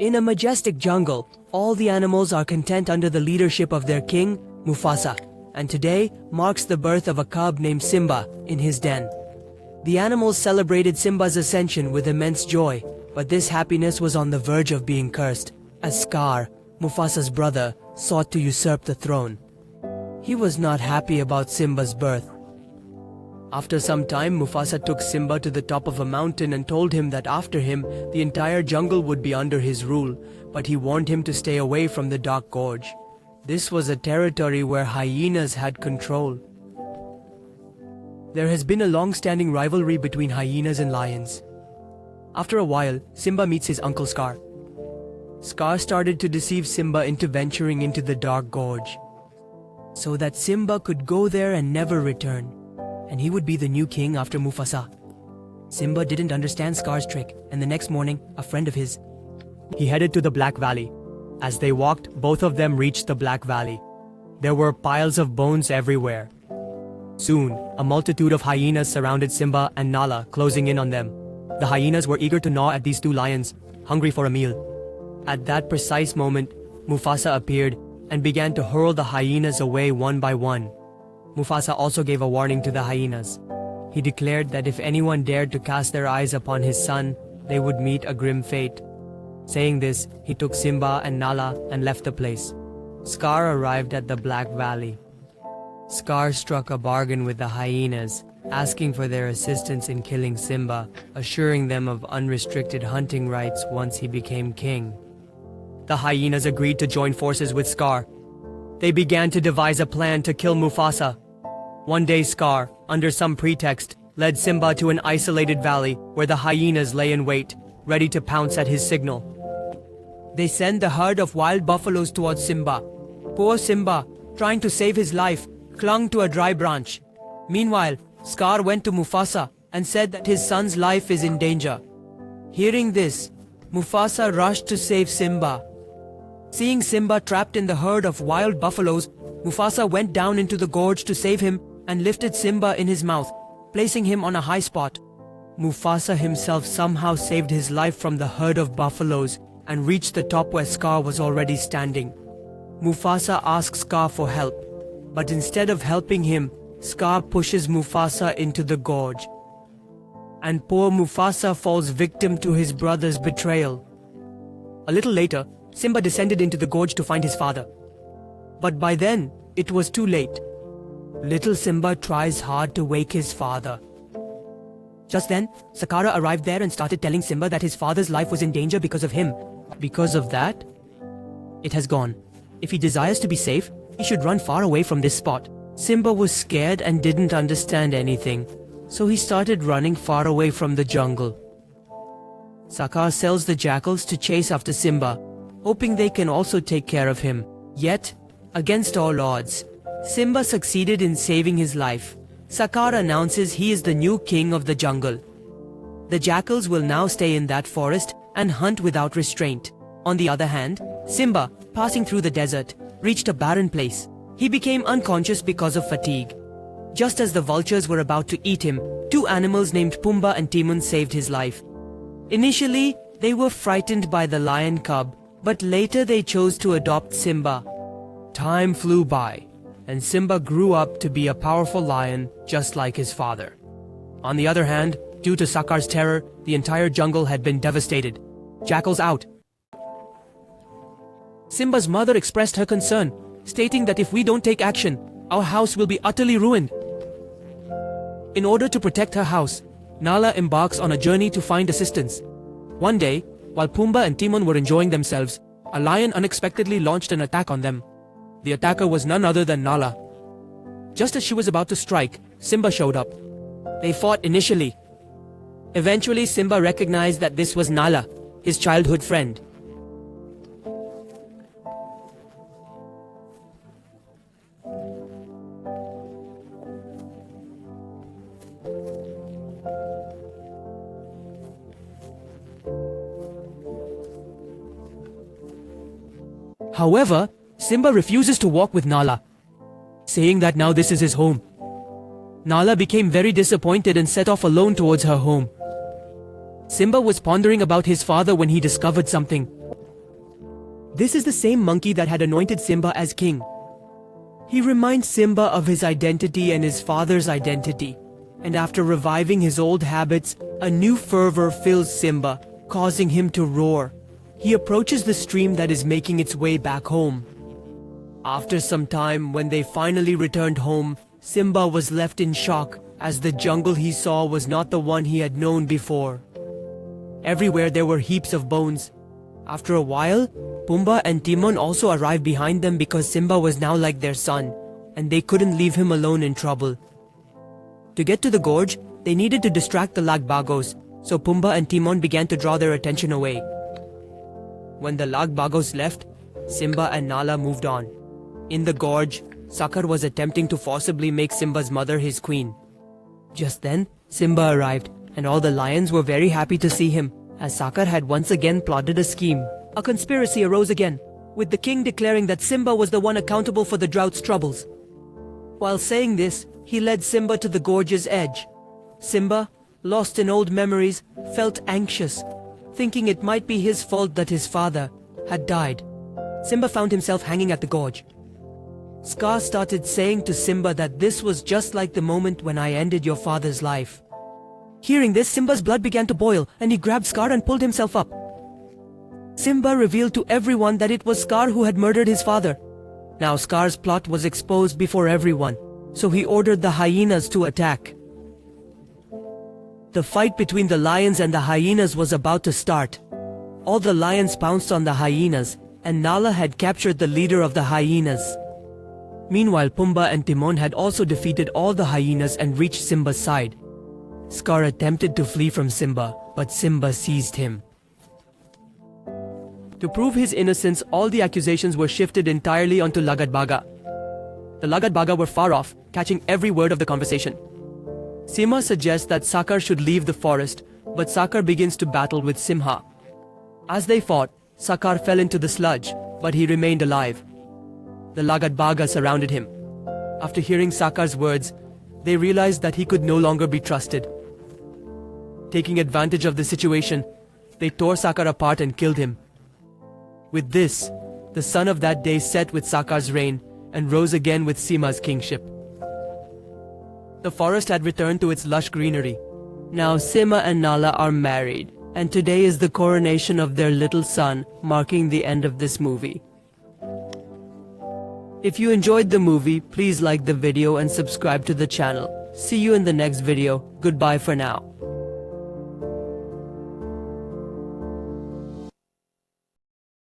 In a majestic jungle, all the animals are content under the leadership of their king, Mufasa, and today marks the birth of a cub named Simba in his den. The animals celebrated Simba's ascension with immense joy, but this happiness was on the verge of being cursed, as Scar, Mufasa's brother, sought to usurp the throne. He was not happy about Simba's birth. After some time, Mufasa took Simba to the top of a mountain and told him that after him, the entire jungle would be under his rule, but he warned him to stay away from the dark gorge. This was a territory where hyenas had control. There has been a long-standing rivalry between hyenas and lions. After a while, Simba meets his uncle Scar. Scar started to deceive Simba into venturing into the dark gorge, so that Simba could go there and never return, and he would be the new king after Mufasa. Simba didn't understand Scar's trick, and the next morning, a friend of his, he headed to the Black Valley. As they walked, both of them reached the Black Valley. There were piles of bones everywhere. Soon, a multitude of hyenas surrounded Simba and Nala, closing in on them. The hyenas were eager to gnaw at these two lions, hungry for a meal. At that precise moment, Mufasa appeared and began to hurl the hyenas away one by one. Mufasa also gave a warning to the hyenas. He declared that if anyone dared to cast their eyes upon his son, they would meet a grim fate. Saying this, he took Simba and Nala and left the place. Scar arrived at the Black Valley. Scar struck a bargain with the hyenas, asking for their assistance in killing Simba, assuring them of unrestricted hunting rights once he became king. The hyenas agreed to join forces with Scar. They began to devise a plan to kill Mufasa. One day Scar, under some pretext, led Simba to an isolated valley where the hyenas lay in wait, ready to pounce at his signal. They sent the herd of wild buffaloes towards Simba. Poor Simba, trying to save his life, clung to a dry branch. Meanwhile, Scar went to Mufasa and said that his son's life is in danger. Hearing this, Mufasa rushed to save Simba. Seeing Simba trapped in the herd of wild buffaloes, Mufasa went down into the gorge to save him and lifted Simba in his mouth, placing him on a high spot. Mufasa himself somehow saved his life from the herd of buffaloes and reached the top where Scar was already standing. Mufasa asks Scar for help, but instead of helping him, Scar pushes Mufasa into the gorge. And poor Mufasa falls victim to his brother's betrayal. A little later, Simba descended into the gorge to find his father. But by then, it was too late. Little Simba tries hard to wake his father. Just then, Sakara arrived there and started telling Simba that his father's life was in danger because of him. Because of that? It has gone. If he desires to be safe, he should run far away from this spot. Simba was scared and didn't understand anything, so he started running far away from the jungle. Sakar sells the jackals to chase after Simba, hoping they can also take care of him. Yet, against all odds, Simba succeeded in saving his life. Sakar announces he is the new king of the jungle. The jackals will now stay in that forest and hunt without restraint. On the other hand, Simba, passing through the desert, reached a barren place. He became unconscious because of fatigue. Just as the vultures were about to eat him, two animals named Pumbaa and Timon saved his life. Initially, they were frightened by the lion cub, but later they chose to adopt Simba. Time flew by, and Simba grew up to be a powerful lion just like his father. On the other hand, due to Sakar's terror, the entire jungle had been devastated. Jackals out. Simba's mother expressed her concern, stating that if we don't take action, our house will be utterly ruined. In order to protect her house, Nala embarks on a journey to find assistance. One day, while Pumbaa and Timon were enjoying themselves, a lion unexpectedly launched an attack on them. The attacker was none other than Nala. Just as she was about to strike, Simba showed up. They fought initially. Eventually, Simba recognized that this was Nala, his childhood friend. However, Simba refuses to walk with Nala, saying that now this is his home. Nala became very disappointed and set off alone towards her home. Simba was pondering about his father when he discovered something. This is the same monkey that had anointed Simba as king. He reminds Simba of his identity and his father's identity. And after reviving his old habits, a new fervor fills Simba, causing him to roar. He approaches the stream that is making its way back home. After some time, when they finally returned home, Simba was left in shock, as the jungle he saw was not the one he had known before. Everywhere there were heaps of bones. After a while, Pumbaa and Timon also arrived behind them because Simba was now like their son, and they couldn't leave him alone in trouble. To get to the gorge, they needed to distract the Lagbagos, so Pumbaa and Timon began to draw their attention away. When the Lagbagos left, Simba and Nala moved on. In the gorge, Sakar was attempting to forcibly make Simba's mother his queen. Just then, Simba arrived, and all the lions were very happy to see him, as Sakar had once again plotted a scheme. A conspiracy arose again, with the king declaring that Simba was the one accountable for the drought's troubles. While saying this, he led Simba to the gorge's edge. Simba, lost in old memories, felt anxious, thinking it might be his fault that his father had died. Simba found himself hanging at the gorge. Scar started saying to Simba that this was just like the moment when I ended your father's life. Hearing this, Simba's blood began to boil, and he grabbed Scar and pulled himself up. Simba revealed to everyone that it was Scar who had murdered his father. Now Scar's plot was exposed before everyone, so he ordered the hyenas to attack. The fight between the lions and the hyenas was about to start. All the lions pounced on the hyenas, and Nala had captured the leader of the hyenas. Meanwhile, Pumbaa and Timon had also defeated all the hyenas and reached Simba's side. Scar attempted to flee from Simba, but Simba seized him. To prove his innocence, all the accusations were shifted entirely onto Lagadbaga. The Lagadbaga were far off, catching every word of the conversation. Simha suggests that Sakar should leave the forest, but Sakar begins to battle with Simha. As they fought, Sakar fell into the sludge, but he remained alive. The Lagadbaga surrounded him. After hearing Sakar's words, they realized that he could no longer be trusted. Taking advantage of the situation, they tore Sakar apart and killed him. With this, the sun of that day set with Sakar's reign and rose again with Simha's kingship. The forest had returned to its lush greenery. Now Simha and Nala are married, and today is the coronation of their little son, marking the end of this movie. If you enjoyed the movie, please like the video and subscribe to the channel. See you in the next video. Goodbye for now.